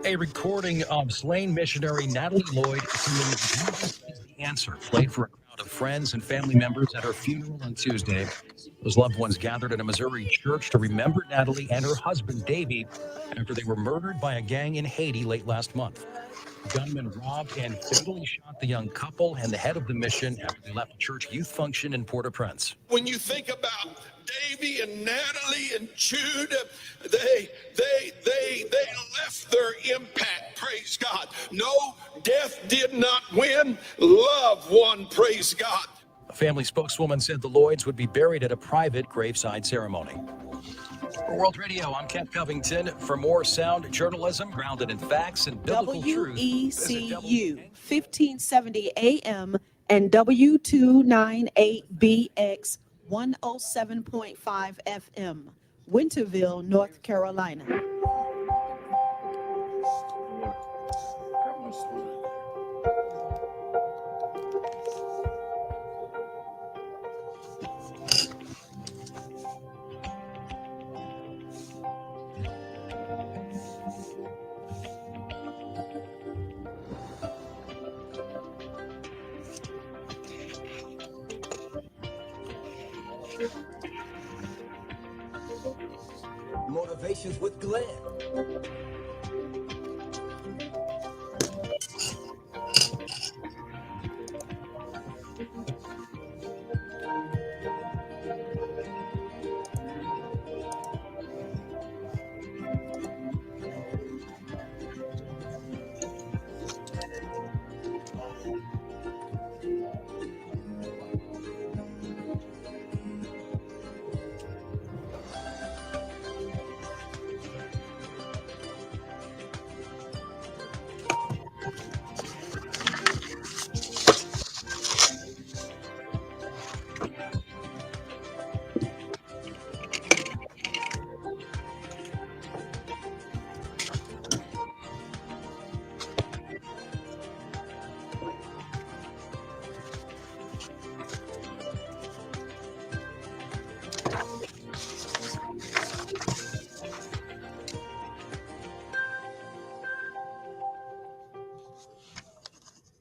A recording of slain missionary Natalie Lloyd singing Jesus is the Answer played for a crowd of friends and family members at her funeral on Tuesday. Those loved ones gathered at a Missouri church to remember Natalie and her husband, Davey, after they were murdered by a gang in Haiti late last month. Gunmen robbed and fatally shot the young couple and the head of the mission after they left a church youth function in Port-au-Prince. When you think about Davy and Natalie and Jude, they left their impact, praise God. No, death did not win, love won, praise God. A family spokeswoman said the Lloyds would be buried at a private graveside ceremony. For World Radio, I'm Kent Covington. For more sound journalism grounded in facts and biblical truth, WECU 1570 AM and W298BX 107.5 FM, Winterville, North Carolina. Motivations with Glenn.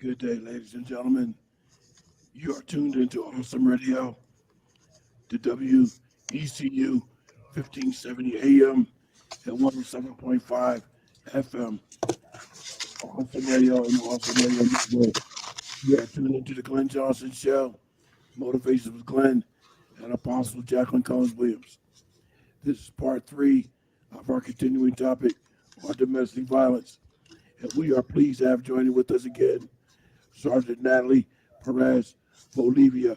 Good day, ladies and gentlemen. You are tuned into Awesome Radio, to WECU 1570 AM and 107.5 FM. Awesome Radio and Awesome Radio Network. You are tuned into the Glenn Johnson Show, Motivations with Glenn and Apostle Jacqueline Cullins Williams. This is part 3 of our continuing topic on domestic violence. And we are pleased to have joining with us again Sergeant Natalie Perez Bolivia,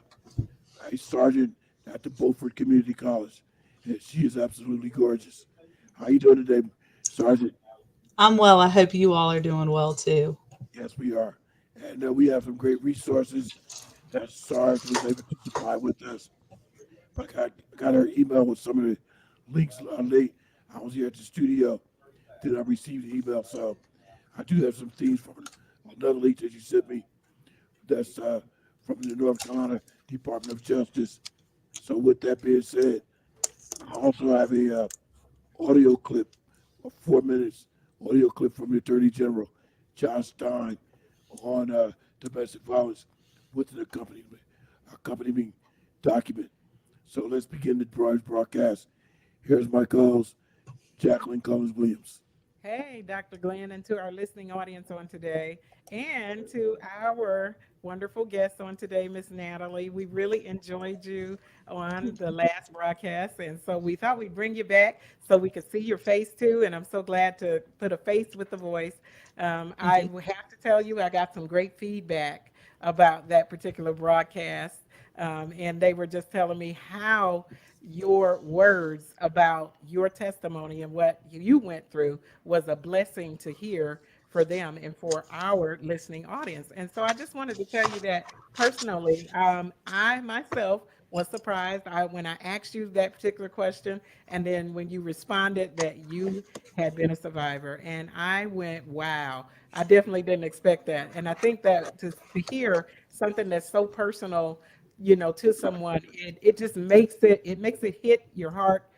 a sergeant at the Beaufort Community College. And she is absolutely gorgeous. How you doing today, Sergeant? I'm well. I hope you all are doing well too. Yes, we are. And we have some great resources that Sarge was able to supply with us. But I got her email with some of the links late. I was here at the studio. Then I received the email. So I do have some things from another link that you sent me that's from the North Carolina Department of Justice. So with that being said, I also have a audio clip of 4 minutes, audio clip from the Attorney General, John Stein, on domestic violence with an accompanying document. So let's begin the broadcast. Here's my co-host, Jacqueline Cullins Williams. Hey, Dr. Glenn, and to our listening audience on today, and to our wonderful guest on today, Miss Natalie. We really enjoyed you on the last broadcast, and so we thought we'd bring you back so we could see your face too, and I'm so glad to put a face with the voice. I have to tell you, I got some great feedback about that particular broadcast, and they were just telling me how your words about your testimony and what you went through was a blessing to hear for them and for our listening audience. And so I just wanted to tell you that personally, I myself was surprised when I asked you that particular question, and then when you responded that you had been a survivor. And I went, wow, I definitely didn't expect that. And I think that to hear something that's so personal, you know, to someone, it just makes it hit your heart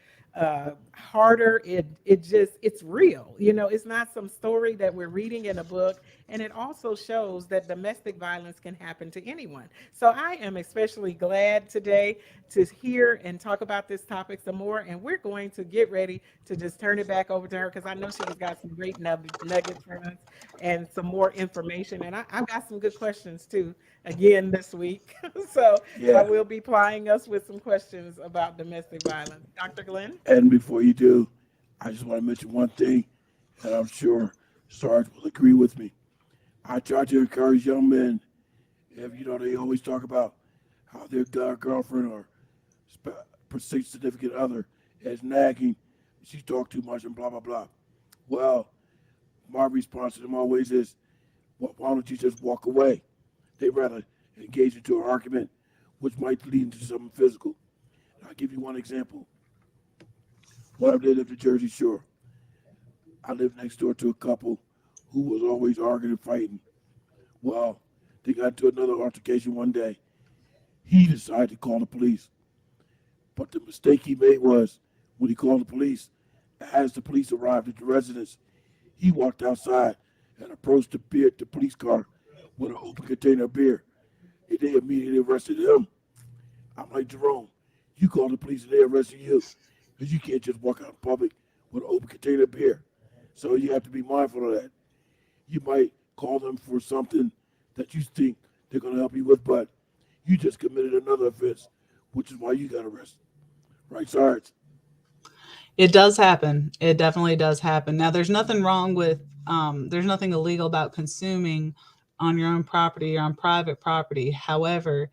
harder. It's real. It's not some story that we're reading in a book. And it also shows that domestic violence can happen to anyone. So I am especially glad today to hear and talk about this topic some more. And we're going to get ready to just turn it back over to her, because I know she's got some great nuggets for us and some more information. And I've got some good questions too, again this week. So I Yeah. will be plying us with some questions about domestic violence. Dr. Glenn? And before you do, I just want to mention one thing, and I'm sure Sarge will agree with me. I try to encourage young men, if they always talk about how their girlfriend or significant other is nagging, she talked too much and blah, blah, blah. Well, my response to them always is, well, why don't you just walk away? They rather engage into an argument, which might lead into something physical. I'll give you one example. When I lived at the Jersey Shore, I lived next door to a couple who was always arguing and fighting. Well, they got into another altercation one day. He decided to call the police. But the mistake he made was, when he called the police, as the police arrived at the residence, he walked outside and approached the police car with an open container of beer. And they immediately arrested him. I'm like, Jerome, you call the police and they arrested you, because you can't just walk out in public with an open container of beer. So you have to be mindful of that. You might call them for something that you think they're going to help you with, but you just committed another offense, which is why you got arrested. Right, Sarge? It does happen. It definitely does happen. Now, there's nothing wrong with, there's nothing illegal about consuming on your own property or on private property. However,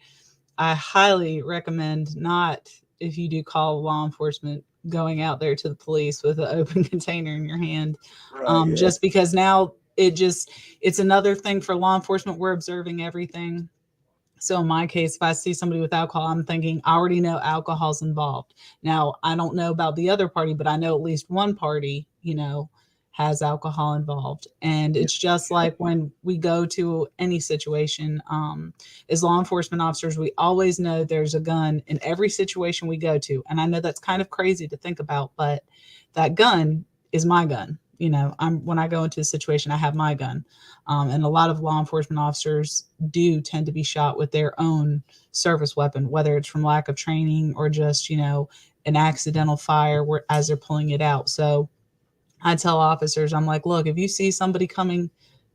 I highly recommend not, if you do call law enforcement, going out there to the police with an open container in your hand. Right, yeah. Just because now it's another thing for law enforcement. We're observing everything. So in my case, if I see somebody with alcohol, I'm thinking, I already know alcohol's involved. Now, I don't know about the other party, but I know at least one party, has alcohol involved. And it's just like when we go to any situation, as law enforcement officers, we always know there's a gun in every situation we go to. And I know that's kind of crazy to think about, but that gun is my gun. When I go into a situation, I have my gun. And a lot of law enforcement officers do tend to be shot with their own service weapon, whether it's from lack of training or just, an accidental fire as they're pulling it out. So I tell officers, I'm like, look, if you see somebody coming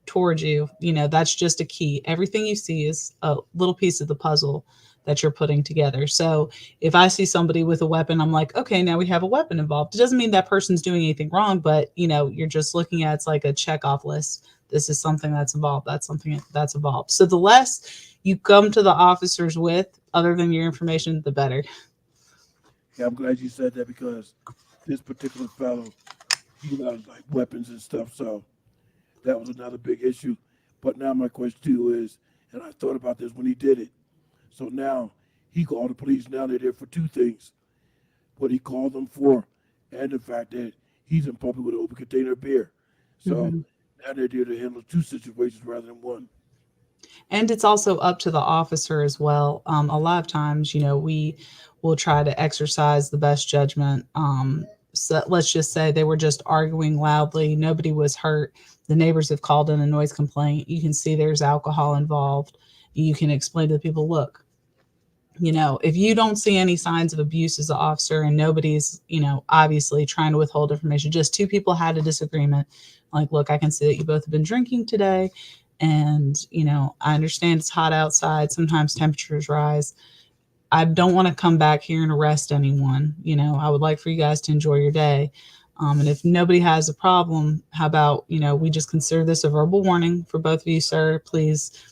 towards you, that's just a key. Everything you see is a little piece of the puzzle that you're putting together. So if I see somebody with a weapon, I'm like, okay, now we have a weapon involved. It doesn't mean that person's doing anything wrong, but you're just looking at, it's like a checkoff list. This is something that's involved. That's something that's involved. So the less you come to the officers with, other than your information, the better. Yeah, I'm glad you said that, because this particular fellow, he got like weapons and stuff, so that was another big issue. But now my question to you is, and I thought about this when he did it. So now he called the police. Now they're there for two things: what he called them for, and the fact that he's in public with an open container of beer. So now they're there to handle two situations rather than one. And it's also up to the officer as well. A lot of times, we will try to exercise the best judgment. So let's just say they were just arguing loudly. Nobody was hurt. The neighbors have called in a noise complaint. You can see there's alcohol involved. You can explain to the people, look, if you don't see any signs of abuse as an officer and nobody's, obviously trying to withhold information, just two people had a disagreement. Like, look, I can see that you both have been drinking today. And, I understand it's hot outside. Sometimes temperatures rise. I don't want to come back here and arrest anyone. I would like for you guys to enjoy your day. And if nobody has a problem, how about, we just consider this a verbal warning for both of you, sir. Please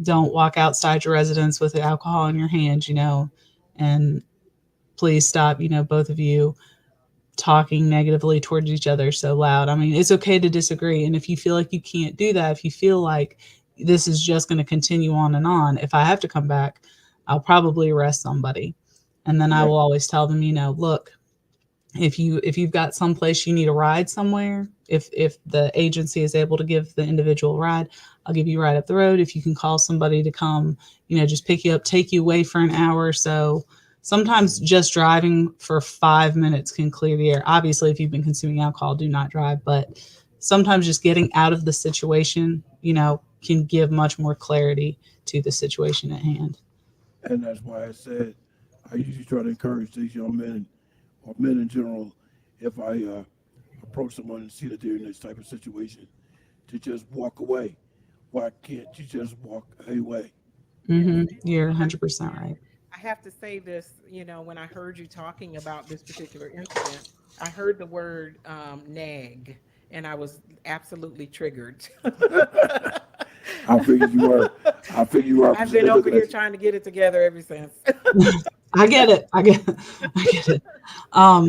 don't walk outside your residence with alcohol in your hand, and please stop, both of you talking negatively towards each other so loud. I mean, it's okay to disagree. And if you feel like you can't do that, if you feel like this is just going to continue on and on, if I have to come back, I'll probably arrest somebody. And then I will always tell them, look, if you've got someplace you need a ride somewhere, if the agency is able to give the individual a ride, I'll give you a ride up the road. If you can call somebody to come, just pick you up, take you away for an hour or so sometimes just driving for 5 minutes can clear the air. Obviously, if you've been consuming alcohol, do not drive, but sometimes just getting out of the situation, can give much more clarity to the situation at hand. And that's why I said I usually try to encourage these young men or men in general, if I approach someone and see that they're in this type of situation, to just walk away. Why can't you just walk away? You're 100% right. I have to say this, when I heard you talking about this particular incident, I heard the word nag, and I was absolutely triggered. I figured you were. I figured you were. I've been over here trying to get it together ever since. I get it. I get it. My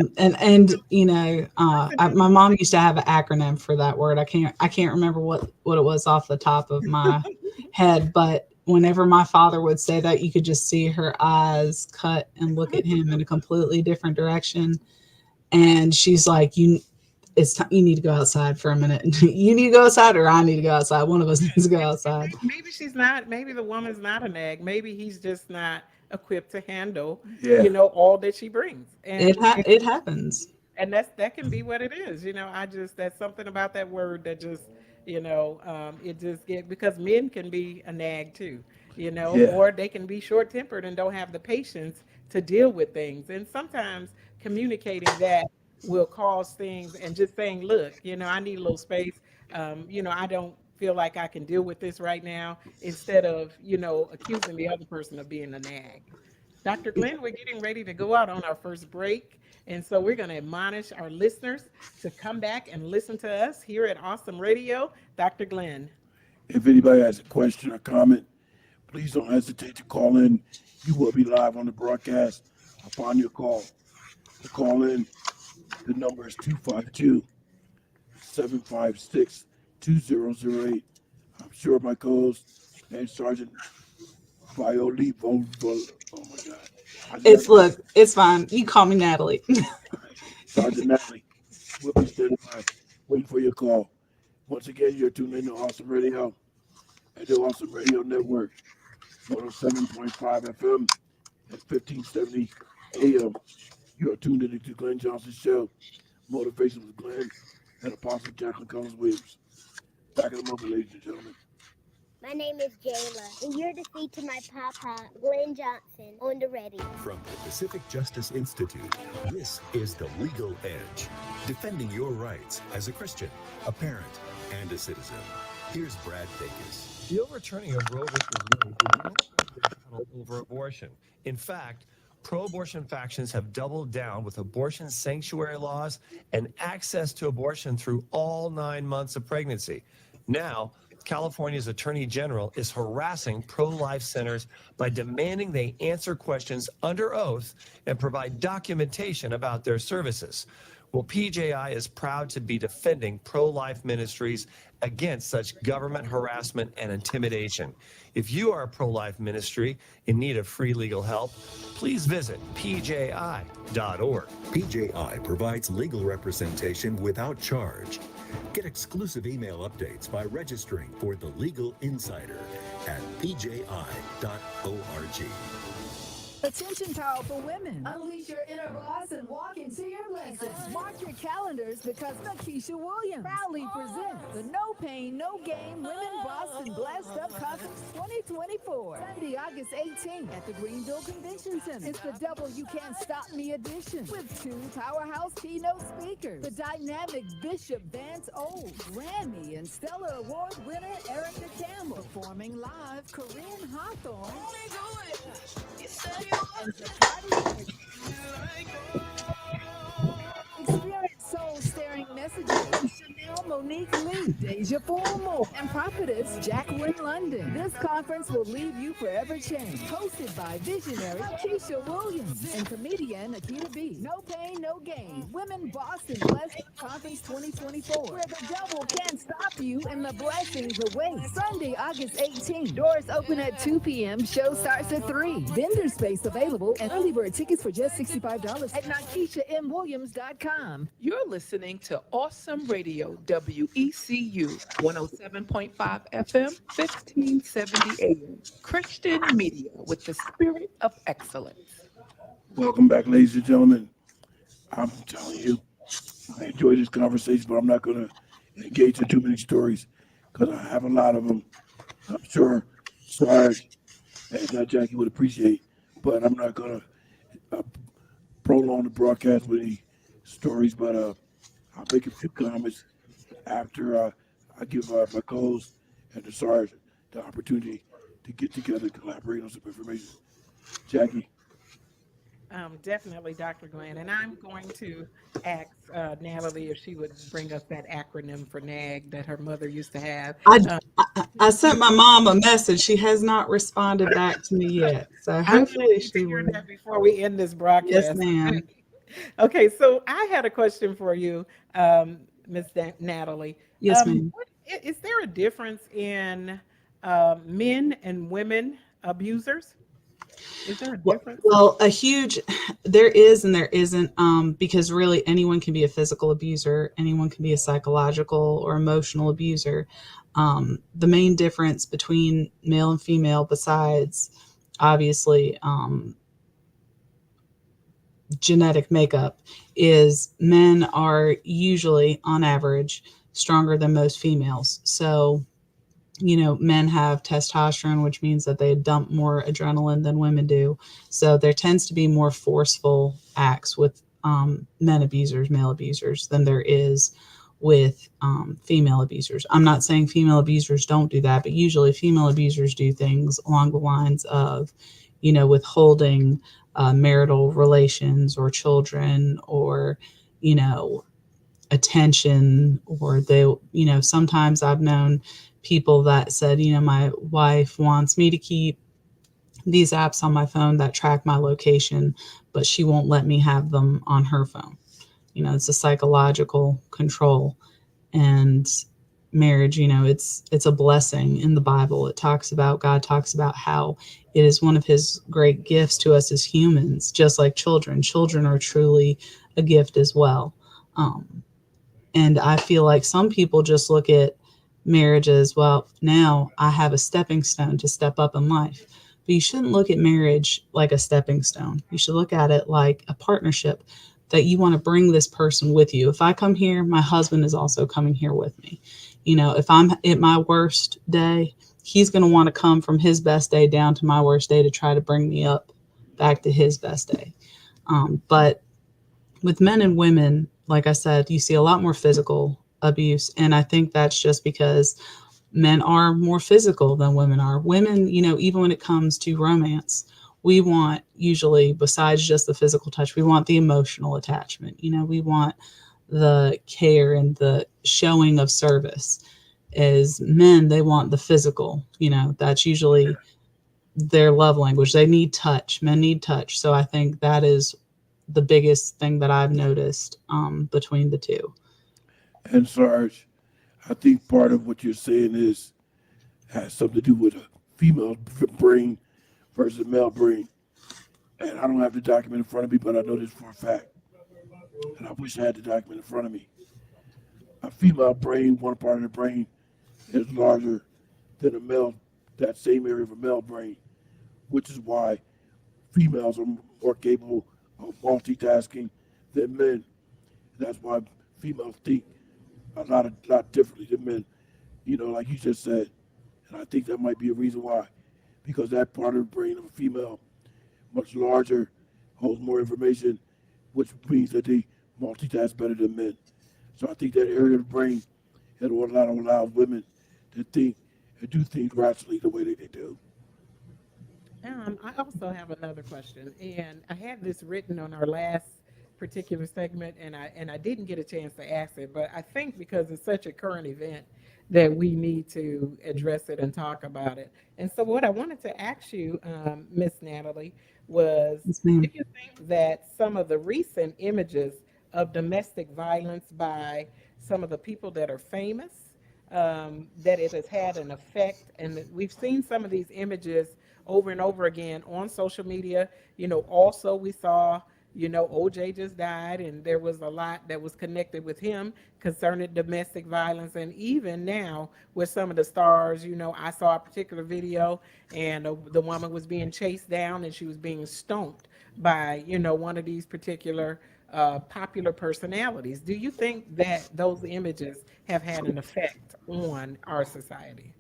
mom used to have an acronym for that word. I can't remember what it was off the top of my head, but whenever my father would say that, you could just see her eyes cut and look at him in a completely different direction. And she's like, you need to go outside for a minute. You need to go outside, or I need to go outside. One of us needs to go outside. Maybe she's not. Maybe the woman's not a nag. Maybe he's just not equipped to handle, all that she brings. And it happens. And that can be what it is. That's something about that word that just, it just because men can be a nag too, or they can be short tempered and don't have the patience to deal with things. And sometimes communicating that will cause things, and just saying, look, I need a little space. I don't feel like I can deal with this right now, instead of, accusing the other person of being a nag. Dr. Glenn, we're getting ready to go out on our first break. And so we're going to admonish our listeners to come back and listen to us here at Awesome Radio. Dr. Glenn. If anybody has a question or comment, please don't hesitate to call in. You will be live on the broadcast upon your call. To call in, the number is 252-756-2008. I'm sure my co-host and Sergeant Violi. Oh my God. It's fine. You call me Natalie. Sergeant Natalie, we'll be standing by, waiting for your call. Once again, you're tuned in to Awesome Radio and the Awesome Radio Network, 107.5 FM at 1570 AM. You are tuned in to Glenn Johnson's show, Motivation with Glenn and Apostle Jacqueline Cullins Williams. Back in a moment, ladies and gentlemen. My name is Jayla, and you're the feed to my papa, Glenn Johnson, on the radio. From the Pacific Justice Institute, this is The Legal Edge, defending your rights as a Christian, a parent, and a citizen. Here's Brad Dacus. The overturning of Roe v. Wade did not end the battle over abortion. In fact, pro-abortion factions have doubled down with abortion sanctuary laws and access to abortion through all 9 months of pregnancy. Now, California's Attorney General is harassing pro-life centers by demanding they answer questions under oath and provide documentation about their services. Well, PJI is proud to be defending pro-life ministries against such government harassment and intimidation. If you are a pro-life ministry in need of free legal help, please visit pji.org. PJI provides legal representation without charge. Get exclusive email updates by registering for The Legal Insider at pji.org. Attention, powerful women. Unleash your inner boss and walk into your blessings. Mark your calendars because Nakisha Williams proudly presents the No Pain, No Gain Women Boston Blessed Up Conference 2024. Sunday, August 18th at the Greenville Convention Center. It's the double You Can't Stop Me edition with 2 powerhouse keynote speakers. The dynamic Bishop Vance Old, Grammy and Stellar Award winner Erica Campbell. Performing live, Corinne Hawthorne. Experience soul-stirring messages. Chanel Monique Lee, Deja Formo, and prophetess Jacqueline London. This conference will leave you forever changed. Hosted by visionary Keisha Williams and comedian Akita B. No Pain, No Gain. Women Boston Blessed Conference 2024. Where the devil can't stop you and the blessings await. Sunday, August 18th. Doors open at 2 p.m. Show starts at 3. Vendor space available and early bird tickets for just $65 at NakishaMWilliams.com. You're listening to Awesome Radio, WECU, 107.5 FM, 1570 AM. Christian media with the spirit of excellence. Welcome back, ladies and gentlemen. I'm telling you, I enjoy this conversation, but I'm not going to engage in too many stories because I have a lot of them. I'm sure Sarge and Jackie would appreciate, but I'm not going to prolong the broadcast with any stories. But I'll make a few comments after I give my co-host and the Sarge the opportunity to get together and collaborate on some information. Jackie. Definitely, Dr. Glenn. And I'm going to ask Natalie if she would bring us that acronym for NAG that her mother used to have. I, I sent my mom a message. She has not responded back to me yet. So I'm going to hopefully need to she hear will. that before we end this Yes, broadcast. ma'am. Okay, so I had a question for you, Miss Natalie. Yes, ma'am. Is there a difference in men and women abusers? Is there a difference? Well, a huge, there is and there isn't, because really anyone can be a physical abuser, anyone can be a psychological or emotional abuser. The main difference between male and female, besides obviously genetic makeup, is men are usually, on average, stronger than most females. So, men have testosterone, which means that they dump more adrenaline than women do. So there tends to be more forceful acts with men abusers, male abusers, than there is with female abusers. I'm not saying female abusers don't do that, but usually female abusers do things along the lines of, withholding marital relations or children, or, attention, or they, sometimes I've known people that said, my wife wants me to keep these apps on my phone that track my location, but she won't let me have them on her phone. It's a psychological control. And marriage, it's a blessing. In the Bible, God talks about how it is one of his great gifts to us as humans, just like children are truly a gift as well. And I feel like some people just look at marriage as, well, now I have a stepping stone to step up in life. But you shouldn't look at marriage like a stepping stone. You should look at it like a partnership, that you want to bring this person with you. If I come here, my husband is also coming here with me. If I'm at my worst day, he's going to want to come from his best day down to my worst day to try to bring me up back to his best day. But with men and women, like I said, you see a lot more physical abuse. And I think that's just because men are more physical than women are. Women, even when it comes to romance, we want, usually, besides just the physical touch, we want the emotional attachment. We want the care and the showing of service. As men, they want the physical, that's usually their love language. They need touch. Men need touch. So I think that is the biggest thing that I've noticed between the two. And Sarge, I think part of what you're saying has something to do with a female brain versus a male brain. And I don't have the document in front of me, but I know this for a fact. And I wish I had the document in front of me. A female brain, one part of the brain, is larger than a male, that same area of a male brain, which is why females are more capable of multitasking than men. That's why females think a lot differently than men. Like you just said, and I think that might be a reason why, because that part of the brain of a female, much larger, holds more information, which means that they multitask better than men. So I think that area of the brain that allows women to think and do things rationally the way that they do. I also have another question, and I had this written on our last particular segment, and I didn't get a chance to ask it, but I think because it's such a current event that we need to address it and talk about it. And so, what I wanted to ask you, Miss Natalie, was Yes, do ma'am. you think that some of the recent images of domestic violence by some of the people that are famous, that it has had an effect? And that we've seen some of these images over and over again on social media. Also we saw, OJ just died, and there was a lot that was connected with him concerning domestic violence. And even now with some of the stars, I saw a particular video, and the woman was being chased down and she was being stoned by, one of these particular popular personalities. Do you think that those images have had an effect on our society?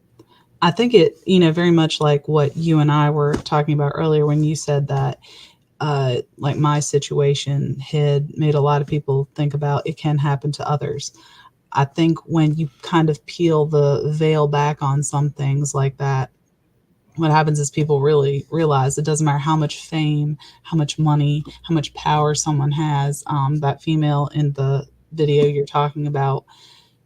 I think it, very much like what you and I were talking about earlier when you said that, like my situation had made a lot of people think about it can happen to others. I think when you kind of peel the veil back on some things like that, what happens is people really realize it doesn't matter how much fame, how much money, how much power someone has. That female in the video you're talking about,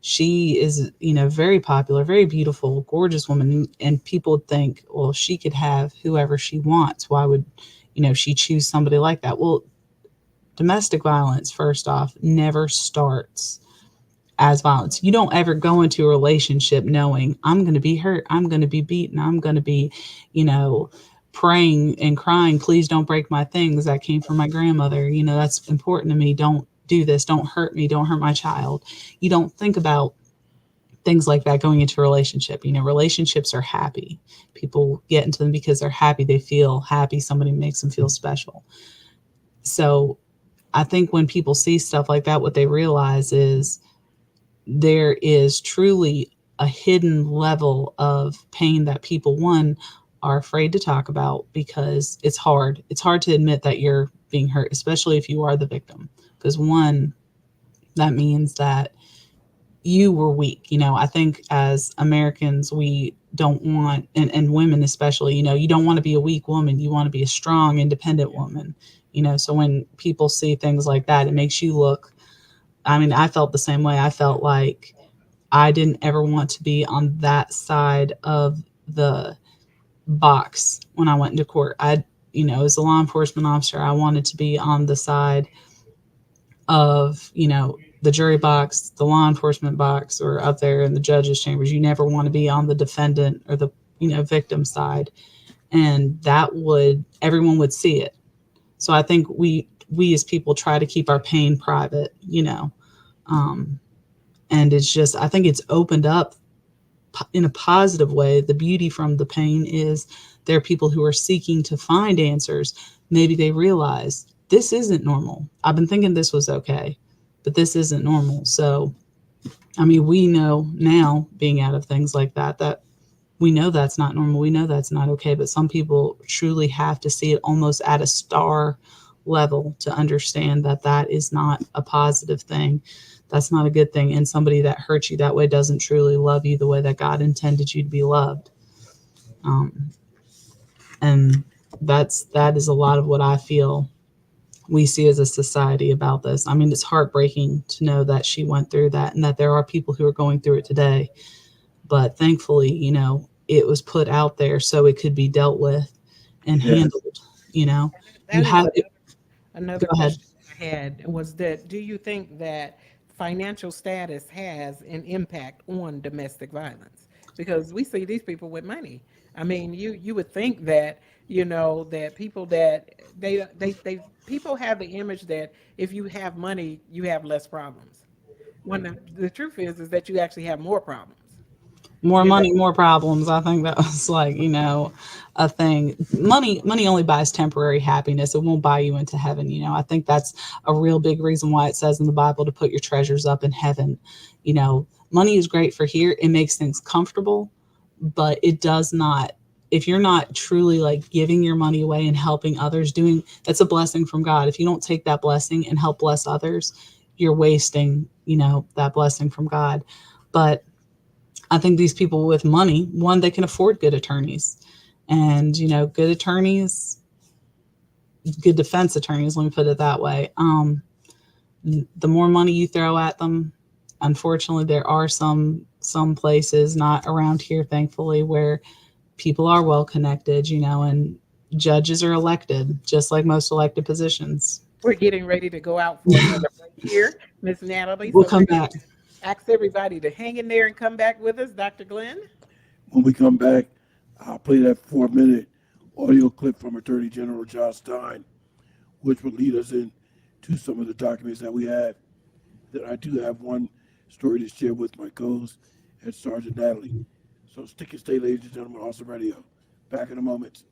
she is, very popular, very beautiful, gorgeous woman. And people would think, well, she could have whoever she wants. Why would, she choose somebody like that? Well, domestic violence, first off, never starts as violence. You don't ever go into a relationship knowing I'm going to be hurt, I'm going to be beaten, I'm going to be, you know, praying and crying, please don't break my things that came from my grandmother. That's important to me. Don't do this. Don't hurt me. Don't hurt my child. You don't think about things like that going into a relationship. Relationships are happy. People get into them because they're happy. They feel happy. Somebody makes them feel special. So I think when people see stuff like that, what they realize is there is truly a hidden level of pain that people, one, are afraid to talk about because it's hard. It's hard to admit that you're being hurt, especially if you are the victim. Because one, that means that you were weak. I think as Americans, we don't want, and women especially, you don't want to be a weak woman. You want to be a strong, independent woman. So when people see things like that, it makes you look, I mean, I felt the same way. I felt like I didn't ever want to be on that side of the box when I went into court. As a law enforcement officer, I wanted to be on the side of, the jury box, the law enforcement box, or up there in the judge's chambers. You never want to be on the defendant or the, victim side. And everyone would see it. So I think we as people try to keep our pain private, um, and it's just, I think it's opened up in a positive way. The beauty from the pain is there are people who are seeking to find answers. Maybe they realize this isn't normal. I've been thinking this was okay, but this isn't normal. So, I mean, we know now, being out of things like that, that we know that's not normal. We know that's not okay. But some people truly have to see it almost at a star level to understand that that is not a positive thing. That's not a good thing. And somebody that hurts you that way doesn't truly love you the way that God intended you to be loved. And that is a lot of what I feel we see as a society about this. I mean, it's heartbreaking to know that she went through that and that there are people who are going through it today. But thankfully, it was put out there so it could be dealt with and handled. You That is have it. another Go ahead. question I had was that, do you think that financial status has an impact on domestic violence? Because we see these people with money. I mean, you would think that, that people that people have the image that if you have money, you have less problems. When the truth is that you actually have more problems. More You know, money, more problems. I think that was like, a thing. Money only buys temporary happiness. It won't buy you into heaven. I think that's a real big reason why it says in the Bible to put your treasures up in heaven. Money is great for here. It makes things comfortable, but it does not, if you're not truly like giving your money away and helping others, that's a blessing from God. If you don't take that blessing and help bless others, you're wasting, that blessing from God. But I think these people with money, one, they can afford good attorneys, and good attorneys, good defense attorneys. Let me put it that way. The more money you throw at them, unfortunately, there are some places, not around here, thankfully, where people are well connected. And judges are elected, just like most elected positions. we're getting ready to go out for another break here, Miss Natalie. We'll So come we're going back. to ask everybody to hang in there and come back with us, Dr. Glenn. When we come back, I'll play that 4-minute audio clip from Attorney General John Stein, which will lead us into some of the documents that we have. That I do have one story to share with my co-host and Sergeant Natalie. So stick and stay, ladies and gentlemen, Awesome Radio. Back in a moment.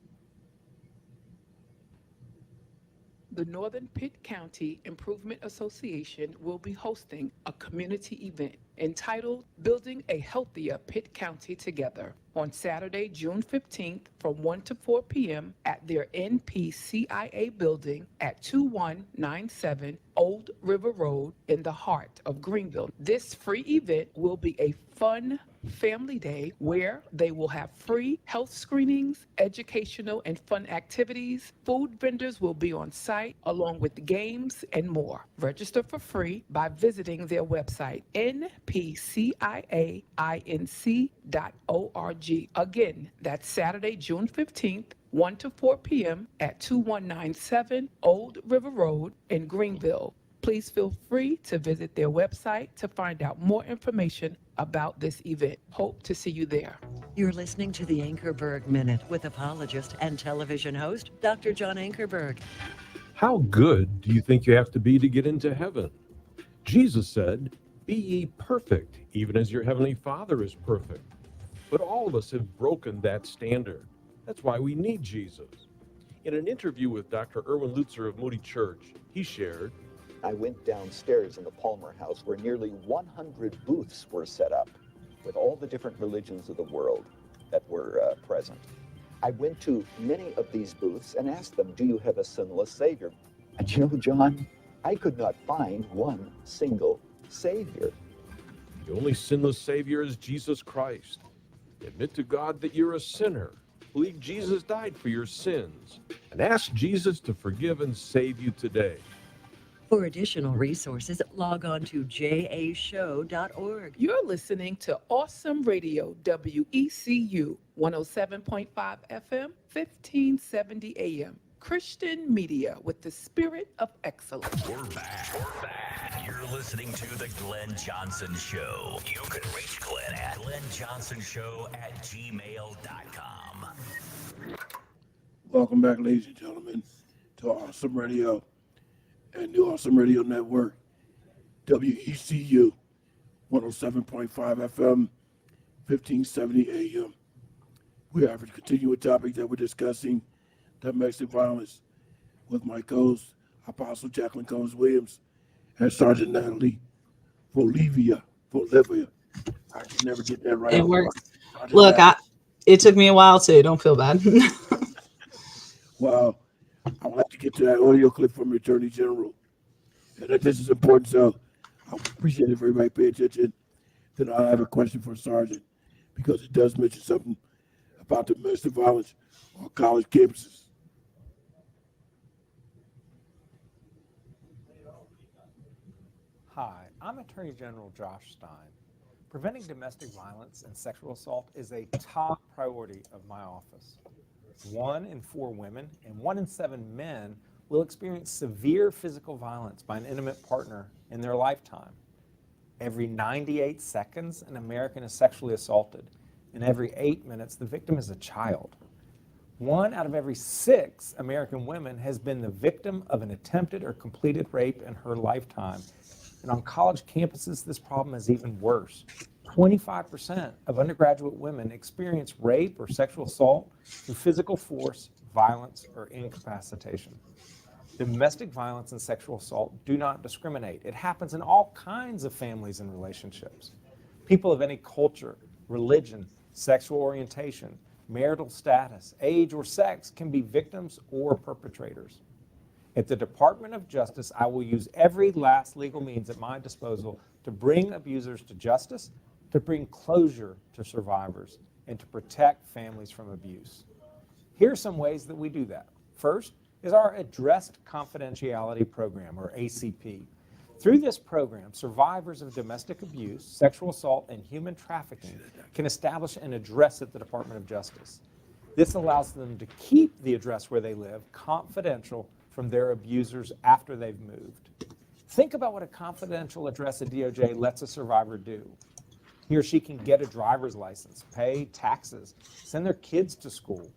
The Northern Pitt County Improvement Association will be hosting a community event entitled Building a Healthier Pitt County Together on Saturday, June 15th from 1 to 4 p.m. at their NPCIA building at 2197 Old River Road in the heart of Greenville. This free event will be a fun family day where they will have free health screenings, educational and fun activities. Food vendors will be on site along with games and more. Register for free by visiting their website, npciainc.org. Again, that's Saturday, June 15th, 1 to 4 p.m. at 2197 Old River Road in Greenville. Please feel free to visit their website to find out more information about this event. Hope to see you there. You're listening to the Ankerberg Minute with apologist and television host, Dr. John Ankerberg. How good do you think you have to get into heaven? Jesus said, "Be ye perfect, even as your heavenly Father is perfect." But all of us have broken that standard. That's why we need Jesus. In an interview with Dr. Erwin Lutzer of Moody Church, he shared, I went downstairs in the Palmer House where nearly 100 booths were set up with all the different religions of the world that were present. I went to many of these booths and asked them, do you have a sinless Savior? And you know, John, I could not find one single Savior. the only sinless Savior is Jesus Christ. Admit to God that you're a sinner. Believe Jesus died for your sins. And ask Jesus to forgive and save you today. For additional resources, log on to jashow.org. You're listening to Awesome Radio, WECU, 107.5 FM, 1570 AM. Christian media with the spirit of excellence. We're back. You're listening to The Glenn Johnson Show. You can reach Glenn at glennjohnsonshow@gmail.com. Welcome back, ladies and gentlemen, to Awesome Radio and the Awesome Radio Network, WECU, 107.5 FM, 1570 AM. We have a continuing topic that we're discussing, domestic violence, with my co-host, Apostle Jacqueline Cullins Williams, and Sergeant Natalie Bolivia. I can never get that right. It works. Look, it took me a while too. Don't feel bad. Well, I would like to get to that audio clip from Attorney General. And if this is important, so I appreciate it if everybody pay attention. Then I have a question for Sergeant, because it does mention something about domestic violence on college campuses. Hi, I'm Attorney General Josh Stein. Preventing domestic violence and sexual assault is a top priority of my office. 1 in 4 women and 1 in 7 men will experience severe physical violence by an intimate partner in their lifetime. Every 98 seconds, an American is sexually assaulted, and every 8 minutes, the victim is a child. 1 out of every 6 American women has been the victim of an attempted or completed rape in her lifetime. And on college campuses, this problem is even worse. 25% of undergraduate women experience rape or sexual assault through physical force, violence, or incapacitation. Domestic violence and sexual assault do not discriminate. It happens in all kinds of families and relationships. People of any culture, religion, sexual orientation, marital status, age, or sex can be victims or perpetrators. At the Department of Justice, I will use every last legal means at my disposal to bring abusers to justice, to bring closure to survivors, and to protect families from abuse. Here are some ways that we do that. First is our Addressed Confidentiality Program, or ACP. Through this program, survivors of domestic abuse, sexual assault, and human trafficking can establish an address at the Department of Justice. This allows them to keep the address where they live confidential from their abusers after they've moved. Think about what a confidential address at DOJ lets a survivor do. He or she can get a driver's license, pay taxes, send their kids to school,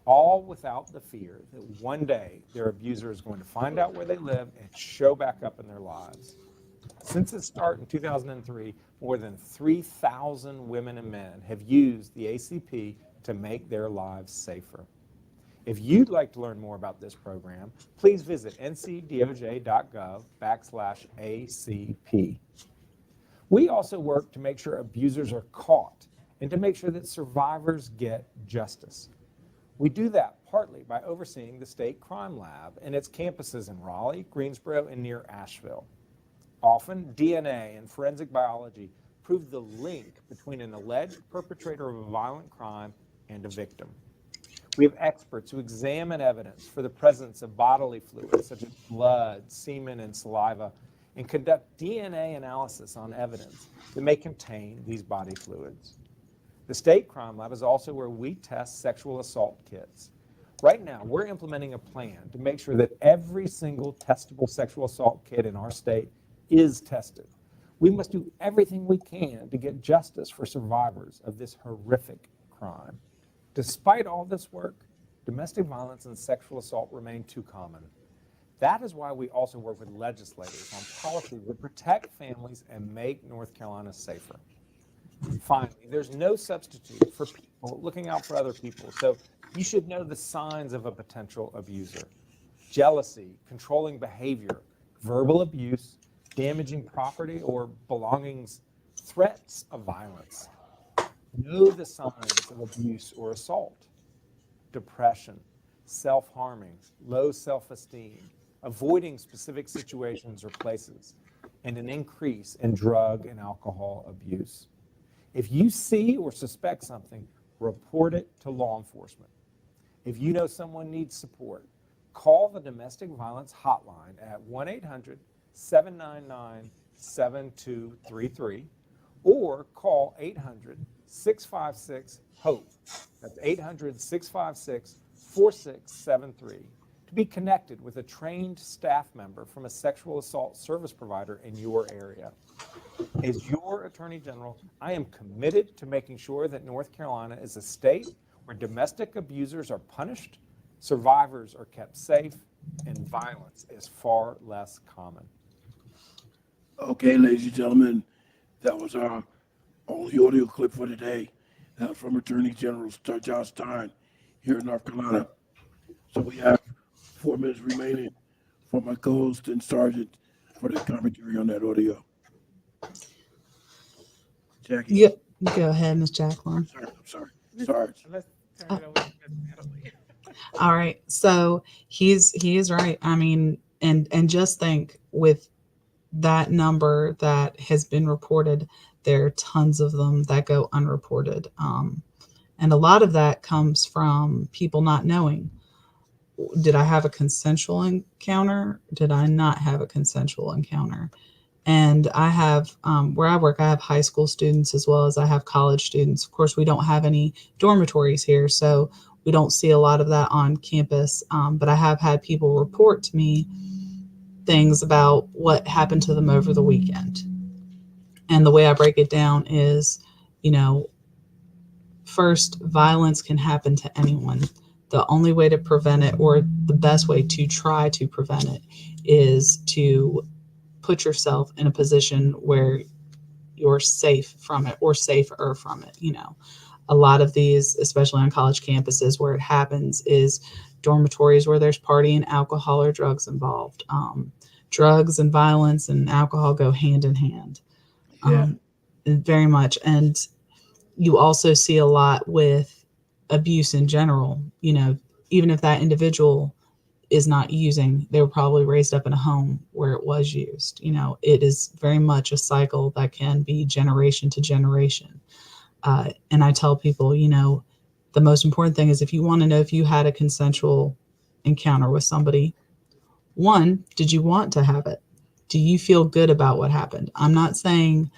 all without the fear that one day their abuser is going to find out where they live and show back up in their lives. Since its start in 2003, more than 3,000 women and men have used the ACP to make their lives safer. If you'd like to learn more about this program, please visit ncdoj.gov/ACP. We also work to make sure abusers are caught and to make sure that survivors get justice. We do that partly by overseeing the State Crime Lab and its campuses in Raleigh, Greensboro, and near Asheville. Often, DNA and forensic biology prove the link between an alleged perpetrator of a violent crime and a victim. We have experts who examine evidence for the presence of bodily fluids such as blood, semen, and saliva, and conduct DNA analysis on evidence that may contain these body fluids. The State Crime Lab is also where we test sexual assault kits. Right now, we're implementing a plan to make sure that every single testable sexual assault kit in our state is tested. We must do everything we can to get justice for survivors of this horrific crime. Despite all this work, domestic violence and sexual assault remain too common. That is why we also work with legislators on policies that protect families and make North Carolina safer. Finally, there's no substitute for people looking out for other people, so you should know the signs of a potential abuser. Jealousy, controlling behavior, verbal abuse, damaging property or belongings, threats of violence. Know the signs of abuse or assault: depression, self-harming, low self-esteem, avoiding specific situations or places, and an increase in drug and alcohol abuse. If you see or suspect something, report it to law enforcement. If you know someone needs support, call the Domestic Violence Hotline at 1-800-799-7233 or call 800-656-HOPE. That's 800-656-4673 to be connected with a trained staff member from a sexual assault service provider in your area. As your Attorney General, I am committed to making sure that North Carolina is a state where domestic abusers are punished, survivors are kept safe, and violence is far less common. Okay, ladies and gentlemen, that was our only audio clip for today. That was from Attorney General Josh Stein here in North Carolina. So we have 4 minutes remaining for my co-host and sergeant for the commentary on that audio. Jackie. Yep. Go ahead, Ms. Jacqueline. Sorry. Let's turn it over to Ms. Natalie. All right. So he is right. I mean, and just think with that number that has been reported, there are tons of them that go unreported. And a lot of that comes from people not knowing. Did I have a consensual encounter? Did I not have a consensual encounter? And I have, where I work, I have high school students as well as I have college students. Of course, we don't have any dormitories here, so we don't see a lot of that on campus. But I have had people report to me things about what happened to them over the weekend. And the way I break it down is, first, violence can happen to anyone. The only way to prevent it, or the best way to try to prevent it, is to put yourself in a position where you're safe from it or safer from it. A lot of these, especially on college campuses, where it happens is dormitories where there's partying, alcohol, or drugs involved. Drugs and violence and alcohol go hand in hand. Very much. And you also see a lot with abuse in general. Even if that individual is not using, they were probably raised up in a home where it was used. It is very much a cycle that can be generation to generation. And I tell people, the most important thing is, if you want to know if you had a consensual encounter with somebody, one, did you want to have it? Do you feel good about what happened? I'm not saying,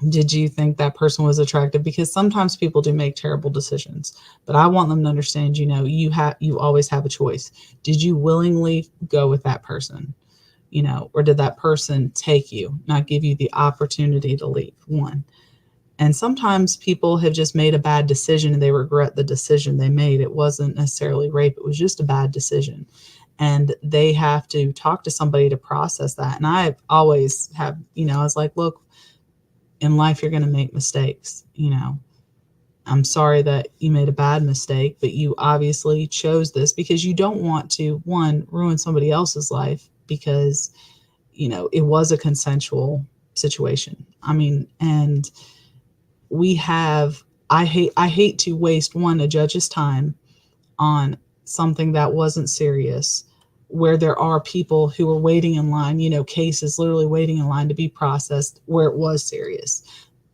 did you think that person was attractive? Because sometimes people do make terrible decisions, but I want them to understand, you always have a choice. Did you willingly go with that person? Or did that person take you, not give you the opportunity to leave? One. And sometimes people have just made a bad decision and they regret the decision they made. It wasn't necessarily rape. It was just a bad decision. And they have to talk to somebody to process that. And I always have, I was like, look, in life, you're going to make mistakes. I'm sorry that you made a bad mistake, but you obviously chose this because you don't want to, one, ruin somebody else's life because, it was a consensual situation. I mean, and I hate to waste a judge's time on something that wasn't serious, where there are people who are waiting in line, cases literally waiting in line to be processed where it was serious.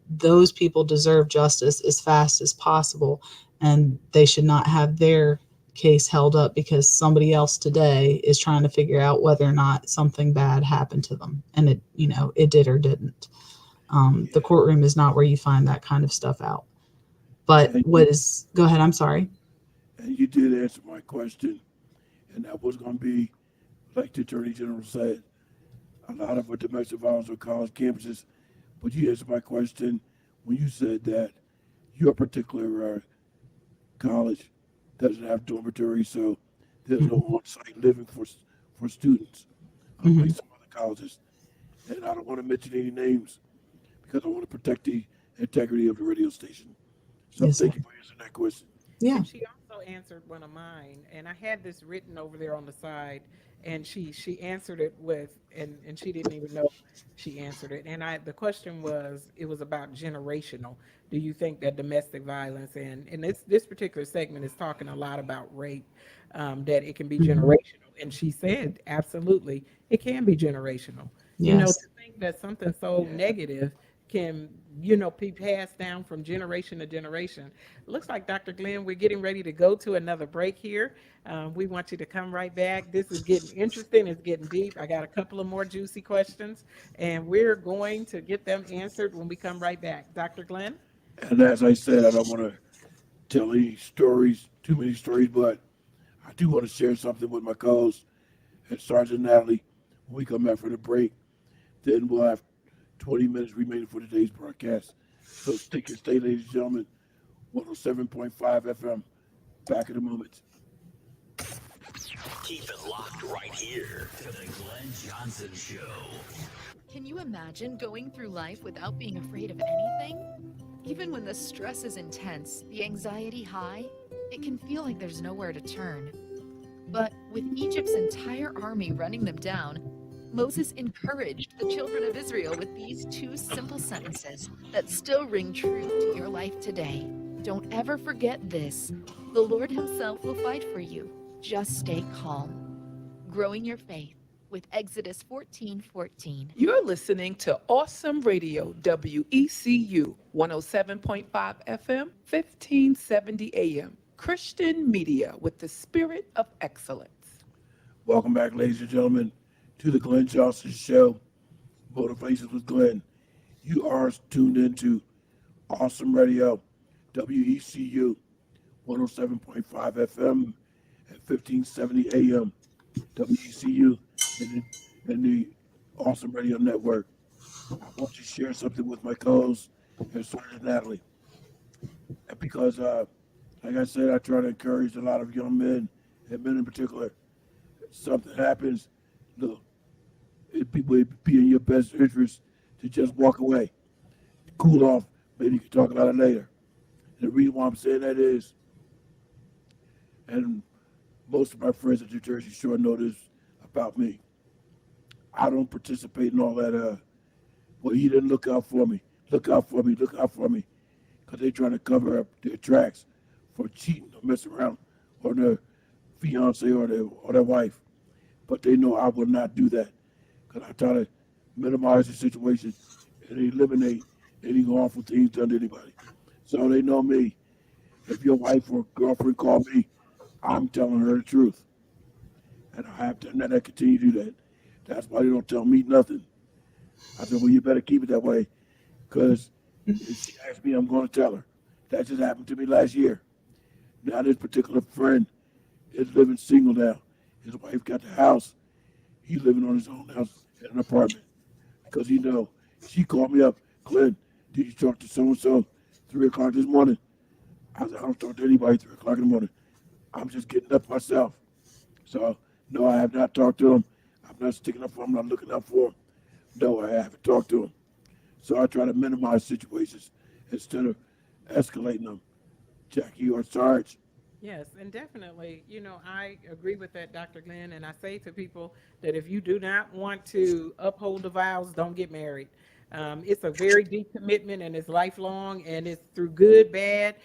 Those people deserve justice as fast as possible, and they should not have their case held up because somebody else today is trying to figure out whether or not something bad happened to them, and it did or didn't. The courtroom is not where you find that kind of stuff out. But go ahead, I'm sorry. And you did answer my question, and that was going to be, like the Attorney General said, a lot of domestic violence on college campuses. But you answered my question when you said that your particular college doesn't have dormitories, so there's no on-site living for students, unlike some other colleges. And I don't want to mention any names because I want to protect the integrity of the radio station. So Yes, thank you for answering that question. Yeah. And she also answered one of mine, and I had this written over there on the side, and she answered it with, and she didn't even know she answered it. And the question was, it was about generational. Do you think that domestic violence, and this particular segment is talking a lot about rape, that it can be generational? And she said, absolutely, it can be generational. Yes. To think that something so negative can, be passed down from generation to generation. Looks like, Dr. Glenn, we're getting ready to go to another break here. We want you to come right back. This is getting interesting. It's getting deep. I got a couple of more juicy questions, and we're going to get them answered when we come right back. Dr. Glenn? And as I said, I don't want to tell any stories, too many stories, but I do want to share something with my co-host and Sergeant Natalie when we come back from the break. Then we'll have 20 minutes remaining for today's broadcast. So stick and stay, ladies and gentlemen. 107.5 FM. Back in a moment. Keep it locked right here to the Glenn Johnson Show. Can you imagine going through life without being afraid of anything? Even when the stress is intense, the anxiety high, it can feel like there's nowhere to turn. But with Egypt's entire army running them down, Moses encouraged the children of Israel with these two simple sentences that still ring true to your life today. Don't ever forget this. The Lord Himself will fight for you. Just stay calm. Growing your faith with Exodus 14:14. You're listening to Awesome Radio, WECU, 107.5 FM, 1570 AM. Christian media with the spirit of excellence. Welcome back, ladies and gentlemen, to the Glenn Johnson Show, Motivations with Glenn. You are tuned into Awesome Radio, WECU, 107.5 FM at 1570 AM, WECU, and the Awesome Radio Network. I want to share something with my co-host and Sergeant Natalie. And because, like I said, I try to encourage a lot of young men, and men in particular. Something happens, look, it'd be in your best interest to just walk away, cool off. Maybe you can talk about it later. And the reason why I'm saying that is, and most of my friends at the Jersey Shore know this about me, I don't participate in all that, well, he didn't look out for me, look out for me, because they're trying to cover up their tracks for cheating or messing around, or their fiance or their wife. But they know I will not do that, because I try to minimize the situation and eliminate any harmful things done to anybody. So they know me. If your wife or girlfriend call me, I'm telling her the truth. And I have done that. I continue to do that. That's why they don't tell me nothing. I said, well, you better keep it that way, because if she asks me, I'm going to tell her. That just happened to me last year. Now this particular friend is living single now. His wife got the house. He's living on his own house in an apartment. Because she called me up, Glenn, did you talk to so-and-so 3 o'clock this morning? I said, I don't talk to anybody 3 o'clock in the morning. I'm just getting up myself. So, no, I have not talked to him. I'm not sticking up for him. I'm not looking up for him. No, I haven't talked to him. So I try to minimize situations instead of escalating them. Jackie or Sarge. Yes, and definitely, I agree with that, Dr. Glenn. And I say to people that if you do not want to uphold the vows, don't get married. It's a very deep commitment and it's lifelong and it's through good, bad,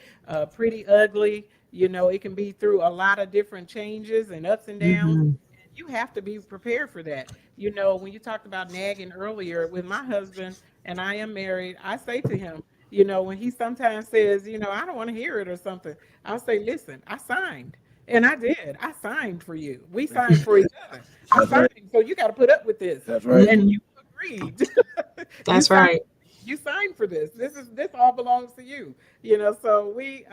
pretty ugly. It can be through a lot of different changes and ups and downs. Mm-hmm. You have to be prepared for that. When you talked about nagging earlier with my husband, and I am married, I say to him, when he sometimes says, I don't want to hear it or something, I'll say, listen, I signed. And I did. I signed for you. We signed for each other. I That's right. signed, so you got to put up with this. That's right. And Mhm. you agreed. You That's signed. right. You signed for this. This all belongs to you. So we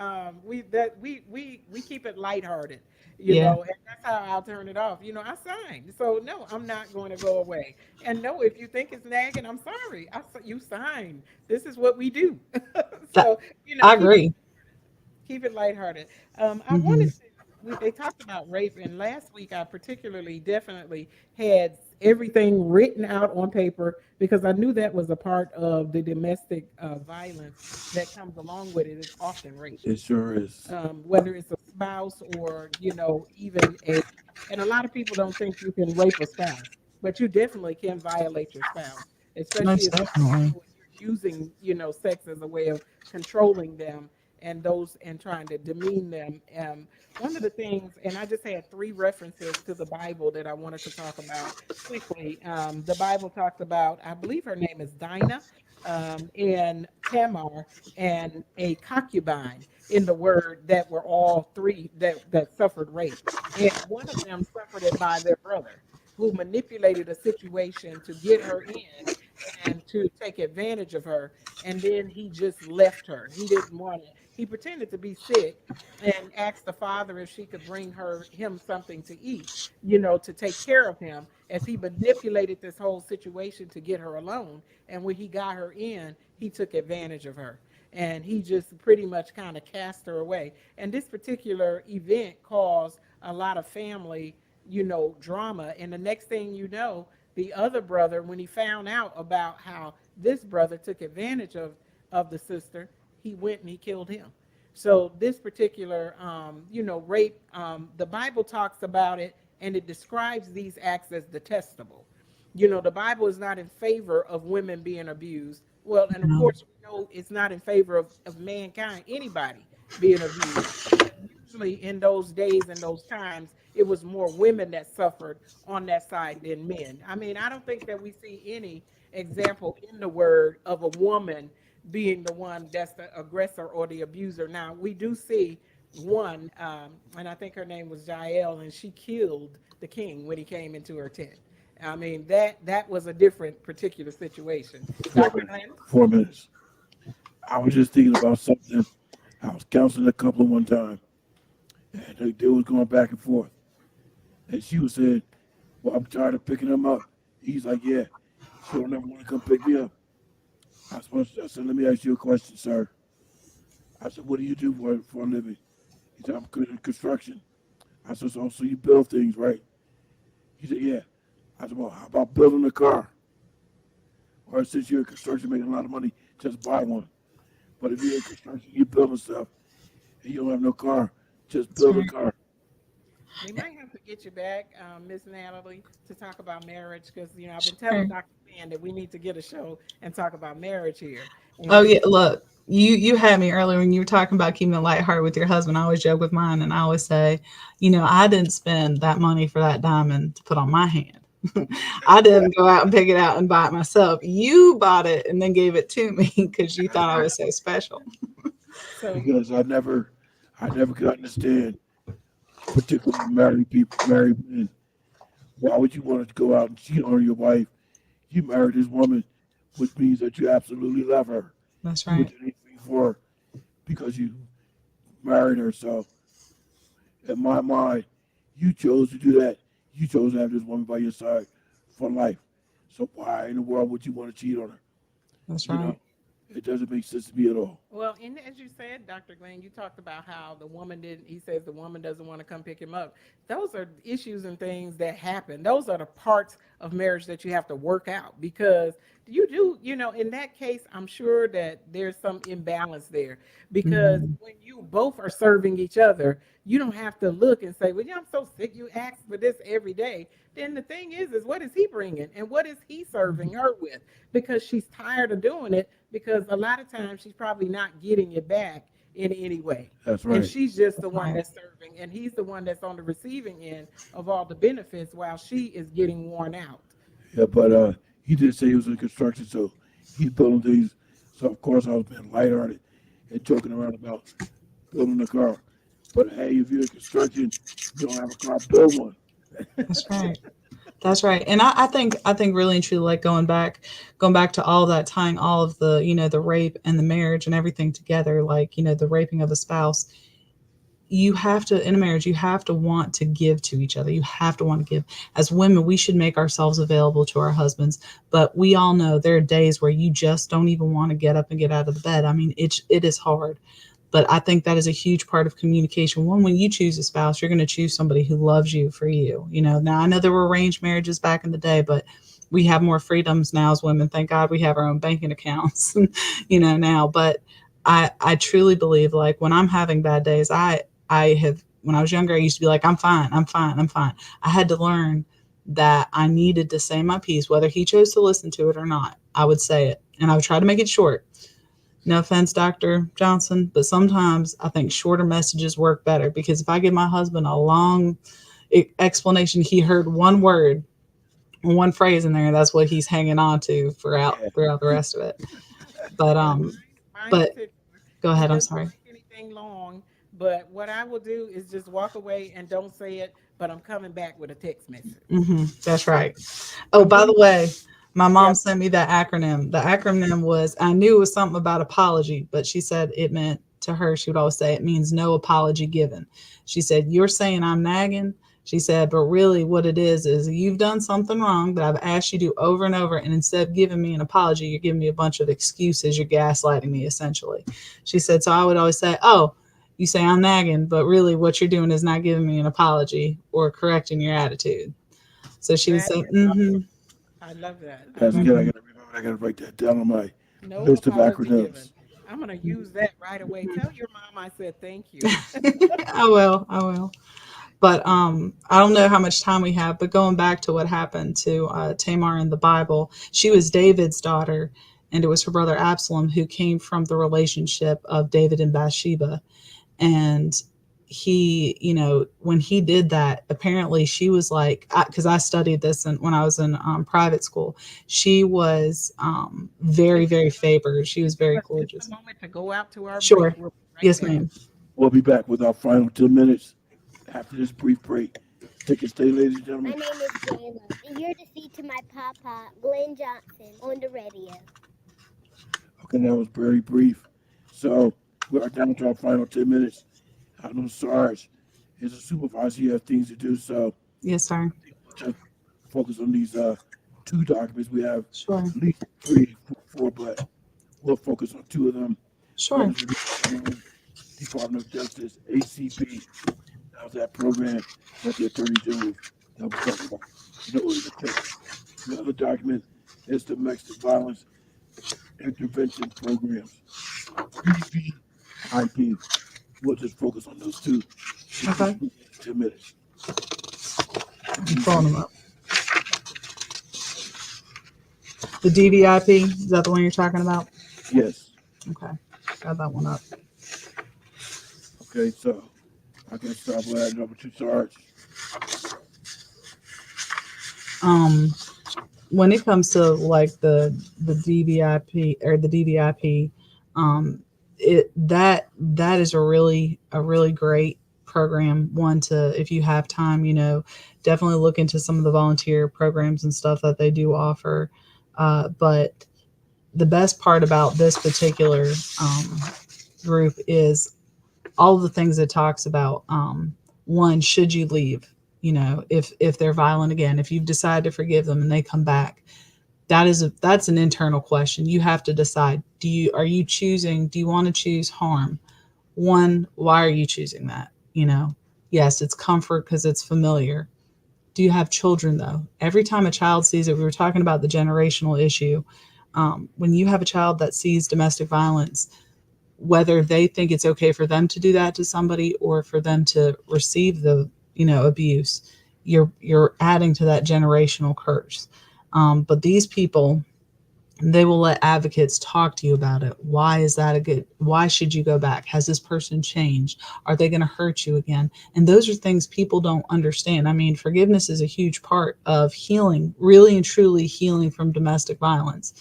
keep it lighthearted. Yeah. And that's how I'll turn it off. I signed. So no, I'm not going to go away. And no, if you think it's nagging, I'm sorry. You signed. This is what we do. That, So, I keep it agree. lighthearted. I Hmm. wanted to. They talked about rape, and last week I particularly, definitely had everything written out on paper because I knew that was a part of the domestic violence that comes along with it. Is often rape, It sure is. whether it's a spouse or even and a lot of people don't think you can rape a spouse, but you definitely can violate your spouse, especially Most if definitely. you're using sex as a way of controlling them and trying to demean them. One of the things, and I just had three references to the Bible that I wanted to talk about quickly. The Bible talks about, I believe her name is Dinah, and Tamar, and a concubine in the word that were all three that suffered rape. And one of them suffered it by their brother, who manipulated a situation to get her in and to take advantage of her. And then he just left her. He didn't want it. He pretended to be sick and asked the father if she could bring him something to eat, to take care of him, as he manipulated this whole situation to get her alone. And when he got her in, he took advantage of her. And he just pretty much kind of cast her away. And this particular event caused a lot of family, drama. And the next thing you know, the other brother, when he found out about how this brother took advantage of the sister, he went and he killed him. So this particular, rape, the Bible talks about it and it describes these acts as detestable. The Bible is not in favor of women being abused. Well, and of No. course, we know it's not in favor of mankind, anybody being abused. But usually in those days and those times, it was more women that suffered on that side than men. I mean, I don't think that we see any example in the word of a woman being the one that's the aggressor or the abuser. Now, we do see one, and I think her name was Jael, and she killed the king when he came into her tent. I mean, that was a different particular situation. Dr. Glenn? 4 minutes. I was just thinking about something. I was counseling a couple one time, and they was going back and forth. And she was saying, "Well, I'm tired of picking him up." He's like, "Yeah, she don't ever want to come pick me up." I said, "Let me ask you a question, sir." I said, "What do you do for a living?" He said, "I'm good in construction." I said, "So you build things, right?" He said, "Yeah." I said, "Well, how about building a car? Or since you're in construction making a lot of money, just buy one. But if you're in construction, you're building stuff, and you don't have no car, just That's build a right. car." We might have to get you back, Miss Natalie, to talk about marriage because I've been telling Sure. Dr. Glenn that we need to get a show and talk about marriage here. Oh And yeah, look, you had me earlier when you were talking about keeping it lighthearted with your husband. I always joke with mine, and I always say, I didn't spend that money for that diamond to put on my hand. I didn't go out and pick it out and buy it myself. You bought it and then gave it to me because you thought I was so special. so Because I never could understand, particularly married people, married men. Why would you want to go out and cheat on your wife? You married this woman, which means that you absolutely love her. That's You would right. do anything for her because you married her. So, in my mind, you chose to do that. You chose to have this woman by your side for life. So why in the world would you want to cheat on her? That's You know, right. It doesn't make sense to me at all. Well, and as you said, Dr. Glenn, you talked about how the woman didn't, he says the woman doesn't want to come pick him up. Those are issues and things that happen. Those are the parts of marriage that you have to work out because you do, in that case, I'm sure that there's some imbalance there because Mm-hmm. when you both are serving each other, you don't have to look and say, well, yeah, I'm so sick. You ask for this every day. Then the thing is what is he bringing and what is he serving her with? Because she's tired of doing it because a lot of times she's probably not getting it back in any way. That's And right. she's just the one Right. that's serving, and he's the one that's on the receiving end of all the benefits while she is getting worn out. Yeah, but he did say he was in construction, so he's building things. So of course I was being lighthearted and joking around about building a car. But hey, if you're in construction, you don't have a car, build one. That's right. That's right. And I think really and truly, like going back to all that, tying all of the, the rape and the marriage and everything together, like, the raping of a spouse, you have to, in a marriage, you have to want to give to each other. You have to want to give. As women, we should make ourselves available to our husbands. But we all know there are days where you just don't even want to get up and get out of the bed. I mean, it is hard. But I think that is a huge part of communication. One, when you choose a spouse, you're going to choose somebody who loves you for you. Now I know there were arranged marriages back in the day, but we have more freedoms now as women. Thank God we have our own banking accounts, now. But I truly believe, like, when I'm having bad days, when I was younger, I used to be like, I'm fine, I'm fine, I'm fine. I had to learn that I needed to say my piece, whether he chose to listen to it or not. I would say it, and I would try to make it short. No offense, Dr. Johnson, but sometimes I think shorter messages work better because if I give my husband a long explanation, he heard one word, one phrase in there, that's what he's hanging on to throughout the rest of it. But Yeah, mine in but particular, go he ahead. I'm doesn't sorry. like anything long, but what I will do is just walk away and don't say it, but I'm coming back with a text message. That's right. Oh, by the way, my mom Yeah. sent me that acronym. The acronym was, I knew it was something about apology, but she said it meant, to her, she would always say it means no apology given. She said, you're saying I'm nagging. She said, but really what it is you've done something wrong that I've asked you to do over and over. And instead of giving me an apology, you're giving me a bunch of excuses. You're gaslighting me, essentially. She said, so I would always say, oh, you say I'm nagging, but really what you're doing is not giving me an apology or correcting your attitude. So she would That say, is awesome. I love that. I That's love good. I that. gotta remember. I gotta write that down on my No list of apology given. acronyms. I'm going to use that right away. Tell your mom I said thank you. I will. But I don't know how much time we have, but going back to what happened to Tamar in the Bible, she was David's daughter, and it was her brother Absalom who came from the relationship of David and Bathsheba. And he, when he did that, apparently she was like, because I studied this when I was in private school, she was very, very favored. She was very Just gorgeous. a moment to go out to our break. Sure. We'll be right Yes, back. ma'am. We'll be back with our final 10 minutes after this brief break. Take a stay, ladies and My gentlemen. name is Jayla, and you're the seed to my papa, Glenn Johnson, on the radio. Okay, that was very brief. So we are down to our final 10 minutes. I know Sarge is a supervisor. You have things to do. So Yes, sir. just focus on these two documents. We have Sure. at least three, four, but we'll focus on two of them. Sure. One is the Department of Justice, ACP. That was that program that the Attorney General that was talking about in order to fix. The other document is domestic violence intervention programs, DVIP. We'll just focus on those two. Okay. 10 minutes. I'm pulling them up. The DVIP, is that the one you're talking about? Yes. Okay. Got that one up. Okay, so I can start with that number two charge. When it comes to like the DVIP or the DVIP, that is a really great program. One to, if you have time, definitely look into some of the volunteer programs and stuff that they do offer. But the best part about this particular group is all the things it talks about. One, should you leave? If they're violent again, if you've decided to forgive them and they come back, That's an internal question. You have to decide, do you want to choose harm? One, why are you choosing that? Yes, it's comfort because it's familiar. Do you have children though? Every time a child sees it, we were talking about the generational issue. When you have a child that sees domestic violence, whether they think it's okay for them to do that to somebody or for them to receive the abuse, you're adding to that generational curse. But these people, they will let advocates talk to you about it. Why should you go back? Has this person changed? Are they going to hurt you again? And those are things people don't understand. I mean, forgiveness is a huge part of healing, really and truly healing from domestic violence.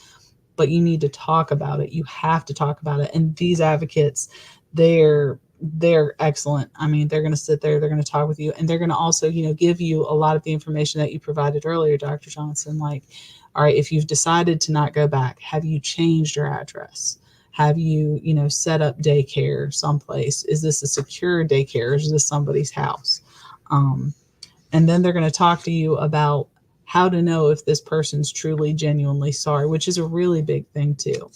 But you need to talk about it. You have to talk about it. And these advocates, they're excellent. I mean, they're going to sit there, they're going to talk with you, and they're going to also, give you a lot of the information that you provided earlier, Dr. Johnson. Like, all right, if you've decided to not go back, have you changed your address? Have you, set up daycare someplace? Is this a secure daycare? Or is this somebody's house? And then they're going to talk to you about how to know if this person's truly, genuinely sorry, which is a really big thing too.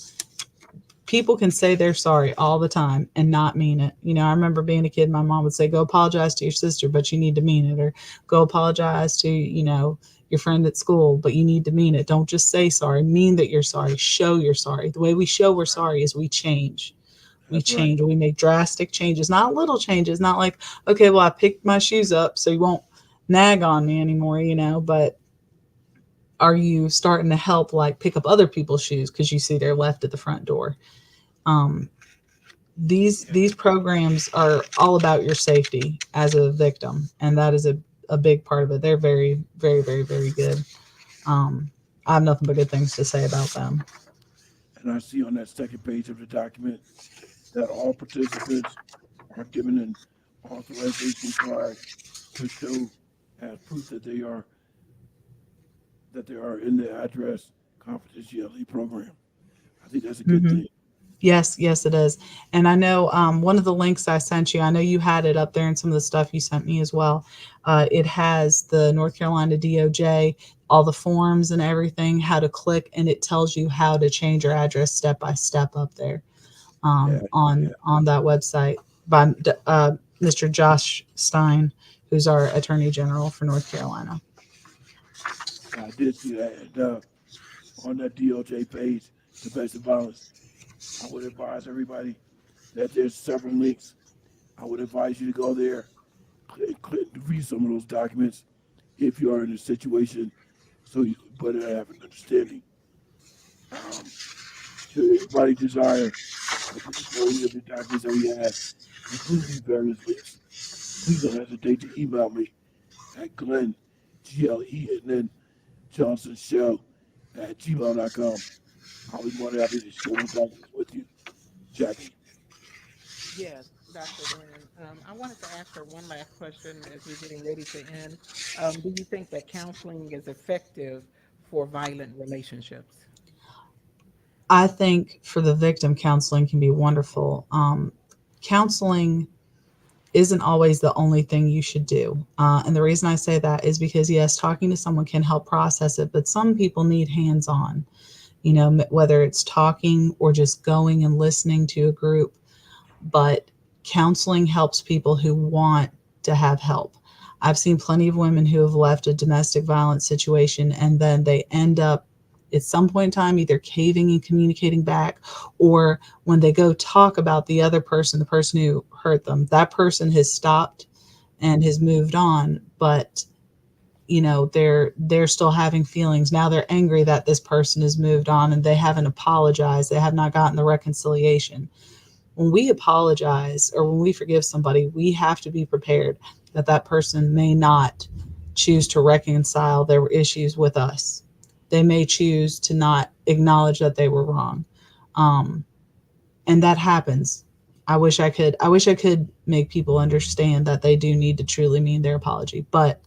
People can say they're sorry all the time and not mean it. I remember being a kid, my mom would say, go apologize to your sister, but you need to mean it. Or go apologize to, your friend at school, but you need to mean it. Don't just say sorry, mean that you're sorry, show you're sorry. The way we show we're sorry is we change. We change, we make drastic changes, not little changes, not like, okay, well, I picked my shoes up so you won't nag on me anymore, but are you starting to help, like, pick up other people's shoes because you see they're left at the front door? These programs are all about your safety as a victim, and that is a big part of it. They're very, very, very, very good. I have nothing but good things to say about them. And I see on that second page of the document that all participants are given an authorization card to show as proof that they are in the address confidentiality program. I think that's a good thing. Yes, it is. And I know one of the links I sent you, I know you had it up there in some of the stuff you sent me as well. It has the North Carolina DOJ, all the forms and everything, how to click, and it tells you how to change your address step by step up there on that website by Mr. Josh Stein, who's our Attorney General for North Carolina. I did see that. And, on that DOJ page, domestic violence, I would advise everybody that there's several links. I would advise you to go there, read some of those documents if you are in a situation so you can better have an understanding. Should anybody desire a brief overview of the documents that we have, including these various links, please don't hesitate to email me at Glenn, GLENN Johnson Show at gmail.com. I'll be more than happy to share those documents with you, Jackie. Yes, Dr. Glenn. I wanted to ask her one last question as we're getting ready to end. Do you think that counseling is effective for violent relationships? I think for the victim, counseling can be wonderful. Counseling isn't always the only thing you should do. And the reason I say that is because, yes, talking to someone can help process it, but some people need hands-on, whether it's talking or just going and listening to a group. But counseling helps people who want to have help. I've seen plenty of women who have left a domestic violence situation and then they end up at some point in time either caving and communicating back, or when they go talk about the other person, the person who hurt them, that person has stopped and has moved on, but they're still having feelings. Now they're angry that this person has moved on and they haven't apologized. They have not gotten the reconciliation. When we apologize or when we forgive somebody, we have to be prepared that that person may not choose to reconcile their issues with us. They may choose to not acknowledge that they were wrong. And that happens. I wish I could make people understand that they do need to truly mean their apology. But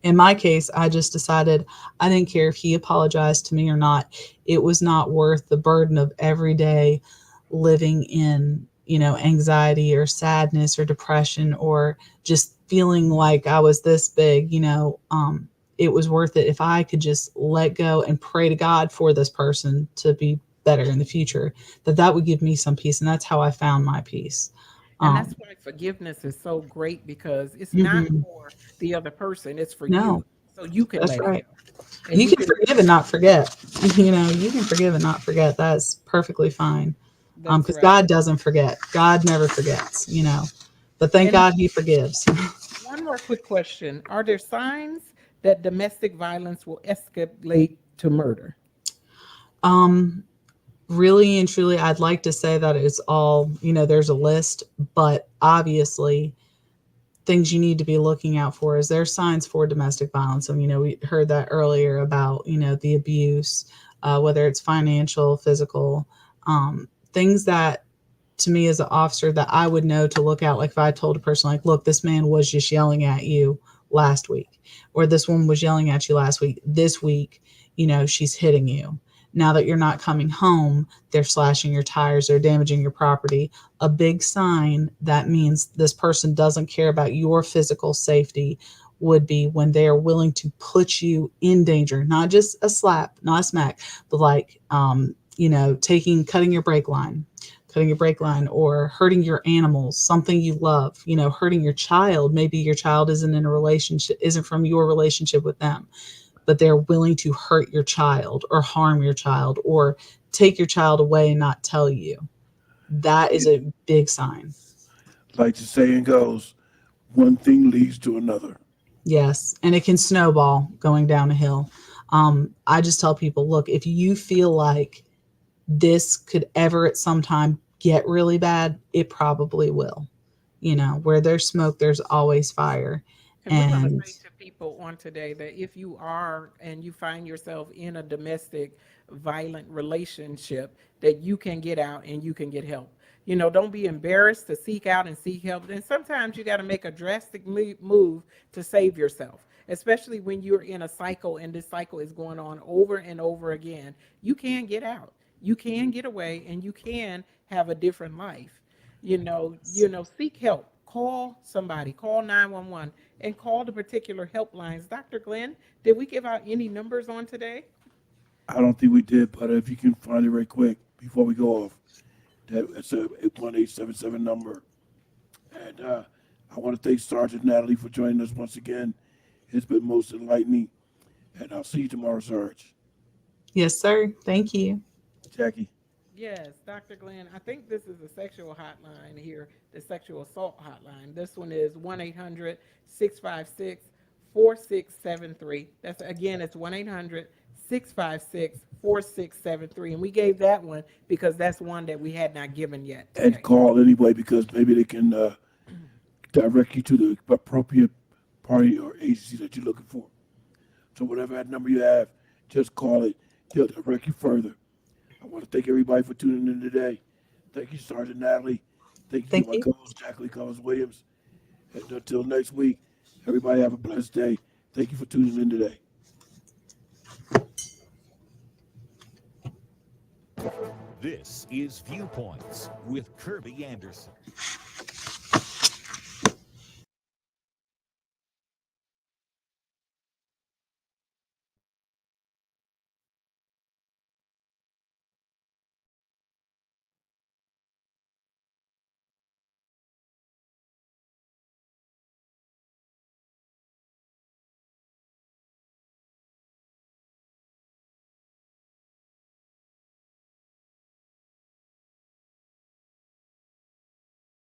in my case, I just decided I didn't care if he apologized to me or not. It was not worth the burden of every day living in, anxiety or sadness or depression or just feeling like I was this big, it was worth it if I could just let go and pray to God for this person to be better in the future, that would give me some peace. And that's how I found my peace. And that's why forgiveness is so great, because it's not Mhm. for the other person, it's for No, you. So you can that's let it right. go. And You you can can, forgive and not forget. You can forgive and not forget. That's perfectly fine. that's Because right. God doesn't forget. God never forgets. But thank And God he forgives. one more quick question. Are there signs that domestic violence will escalate to murder? Um, Really and truly, I'd like to say that it's all, there's a list, but obviously things you need to be looking out for is there signs for domestic violence. And, we heard that earlier about, the abuse, whether it's financial, physical, things that to me as an officer that I would know to look out. Like if I told a person like, look, this man was just yelling at you last week, or this woman was yelling at you last week, this week, she's hitting you. Now that you're not coming home, they're slashing your tires, they're damaging your property. A big sign that means this person doesn't care about your physical safety would be when they are willing to put you in danger, not just a slap, not a smack, but like, cutting your brake line, or hurting your animals, something you love, hurting your child. Maybe your child isn't in a relationship, isn't from your relationship with them, but they're willing to hurt your child or harm your child or take your child away and not tell you. That is a big sign. Like the saying goes, one thing leads to another. Yes. And it can snowball going down a hill. I just tell people, look, if you feel like this could ever at some time get really bad, it probably will. Where there's smoke, there's always fire. And we're going to And say to people on today that if you are and you find yourself in a domestic violent relationship, that you can get out and you can get help. Don't be embarrassed to seek out and seek help. And sometimes you got to make a drastic move to save yourself, especially when you're in a cycle and this cycle is going on over and over again. You can get out, you can get away, and you can have a different life. Seek help. Call somebody, call 911, and call the particular helplines. Dr. Glenn, did we give out any numbers on today? I don't think we did, but if you can find it right quick before we go off, that's a 1877 number. And I want to thank Sergeant Natalie for joining us once again. It's been most enlightening. And I'll see you tomorrow, Sarge. yes, sir. Thank you. Jackie. Yes, Dr. Glenn, I think this is a sexual hotline here, the sexual assault hotline. This one is 1-800-656-4673. That's, again, it's 1-800-656-4673. And we gave that one because that's one that we had not given yet today. And call anyway, because maybe they can direct you to the appropriate party or agency that you're looking for. So whatever that number you have, just call it. They'll direct you further. I want to thank everybody for tuning in today. Thank you, Sergeant Natalie. Thank you to my co-host, Jacqueline Cullins Williams. And until next week, everybody have a blessed day. Thank you for tuning in today. This is Viewpoints with Kirby Anderson.